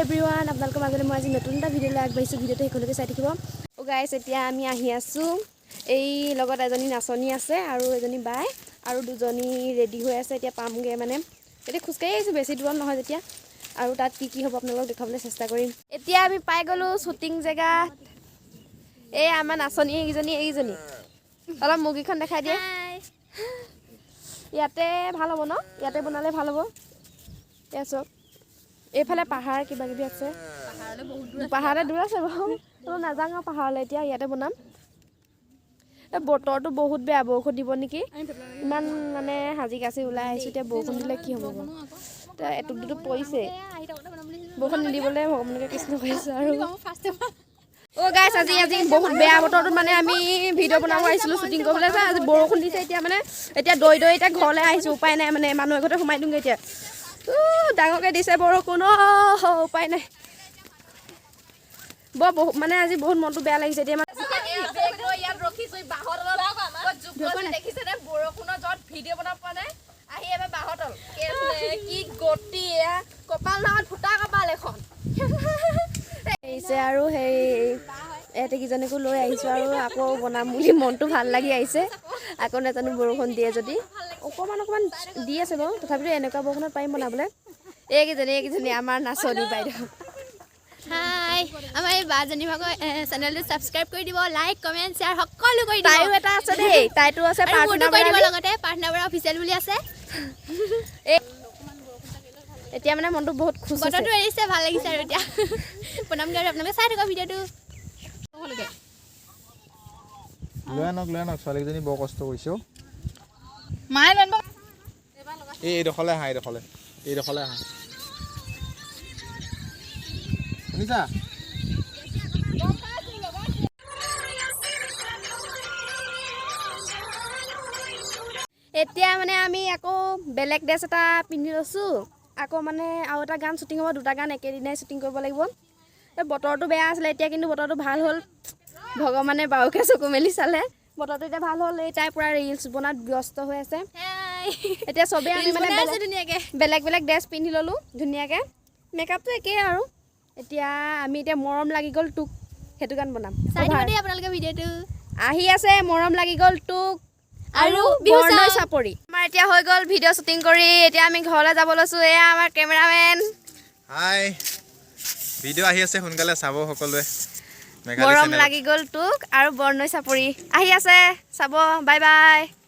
everyone আপোনালোকৰ মাজলৈ মই আজি নতুন এটা ভিডিঅ'লৈ আগবাঢ়িছোঁ ভিডিঅ'টো শেষলৈকে চাই থাকিব গাইছ এতিয়া আমি আহি আছোঁ এই লগত এজনী নাচনী আছে আৰু এজনী বাই আৰু দুজনী ৰেডি হৈ আছে এতিয়া পামগে মানে এতিয়া খোজকাঢ়ি আহিছোঁ বেছি দূৰত নহয় যেতিয়া আৰু তাত কি হ'ব আপোনালোকক দেখাবলৈ চেষ্টা কৰিম এতিয়া আমি পাই গ'লোঁ শ্বুটিং জেগা এই আমাৰ নাচনী এইজনী অলপ মুগীখন দেখাই দিয়ে ইয়াতে ভাল হ'ব ন ইয়াতে বনালে ভাল হ'ব এয়া চব এইফালে পাহাৰ কিবা কিবি আছে পাহাৰলৈ দূৰ আছে বাৰু তো নাযাওঁ পাহাৰলৈ এতিয়া ইয়াতে বনাম এই বতৰটো বহুত বেয়া বৰষুণ দিব নেকি ইমান মানে সাজি কাচি ওলাই আহিছোঁ এতিয়া বৰষুণ দিলে কি হ'ব বাৰু এতিয়া এটুপ দুটুপ পৰিছে বৰষুণ নিদিবলৈ ভগৱানকে কৃষ্ণ কৰিছোঁ আৰু গাইছ আজি বহুত বেয়া বতৰটো মানে আমি ভিডিঅ' বনাব আহিছিলোঁ শ্বুটিং কৰিবলৈ যে আজি বৰষুণ দিছে এতিয়া মানে এতিয়া দৈ এতিয়া ঘৰলৈ আহিছোঁ উপায় নাই মানে মানুহ এঘৰতে সোমাই দিওঁগৈ এতিয়া ডাঙৰকৈ দিছে বৰষুণ উপায় নাই বহুত মানে আজি বহুত মনটো বেয়া লাগিছে এতিয়া বৰষুণৰ য'ত ভিডিঅ' বনাব পৰা নাই আহি এবাৰ বাঁহতল কি গতি এয়া কপাল নহয় ফুটা কপাল এখন আহিছে আৰু সেই এহেঁতিকেইজনীকো লৈ আহিছোঁ আৰু আকৌ বনাম বুলি মনটো ভাল লাগি আহিছে আকৌ নাজানো বৰষুণ দিয়ে যদি অকণমান দি আছে বাৰু তথাপিতো এনেকুৱা বৰষুণত পাৰিম বনাবলৈ এইকেইজনী আমাৰ নাচনী বাইদেউ হাই আমাৰ এই বাজনী ভাগৰ চেনেলটো ছাবস্ক্ৰাইব কৰি দিব লাইক কমেণ্ট শ্বেয়াৰ সকলো কৰি দিব তাইও এটা আছে দেই তাইতো আছে প্ৰাৰ্থনা কৰি দিব লগতে প্ৰাৰ্থনা বৰা অফিচিয়েল বুলি আছে এতিয়া মানে মনটো বহুত খুশ বতৰটো এৰিছে ভাল লাগিছে আৰু এতিয়া প্ৰণামগে আৰু আপোনালোকে চাই থাকক ভিডিঅ'টো লৈ আনক ছোৱালীকেইজনী বৰ কষ্ট কৰিছে এইডোখৰলৈ আহা শুনিছা এতিয়া মানে আমি আকৌ বেলেগ ড্ৰেছ এটা পিন্ধি লৈছোঁ আকৌ মানে আৰু এটা গান শ্বুটিং হ'ব দুটা গান একেদিনাই শ্বুটিং কৰিব লাগিব বতৰটো বেয়া আছিলে এতিয়া কিন্তু বতৰটো ভাল হ'ল ভগৱানে বাৰুকে চকু মেলি চালে বতৰটো এতিয়া ভাল হ'ল এই তাই পূৰা ৰিলচ বনাত ব্যস্ত হৈ আছে এতিয়া চবেই আমি মানে বেলেগ ড্ৰেছ পিন্ধি ল'লোঁ ধুনীয়াকৈ মেকআপটো একেই আৰু এতিয়া আমি এতিয়া মৰম লাগি গ'ল তোক সেইটো গান বনাম চাই দিব দেই আপোনালোকে ভিডিঅ'টো আহি আছে মৰম লাগি গ'ল তোক আৰু বৰ্ণই চাপৰি আমাৰ এতিয়া হৈ গ'ল ভিডিঅ' শ্বুটিং কৰি এতিয়া আমি ঘৰলৈ যাব লৈছোঁ এয়া আমাৰ কেমেৰামেন হাই ভিডিঅ' আহি আছে সোনকালে চাব সকলোৱে মৰম লাগি গ'ল তোক আৰু বৰ্ণই চাপৰি আহি আছে চাব বাই বাই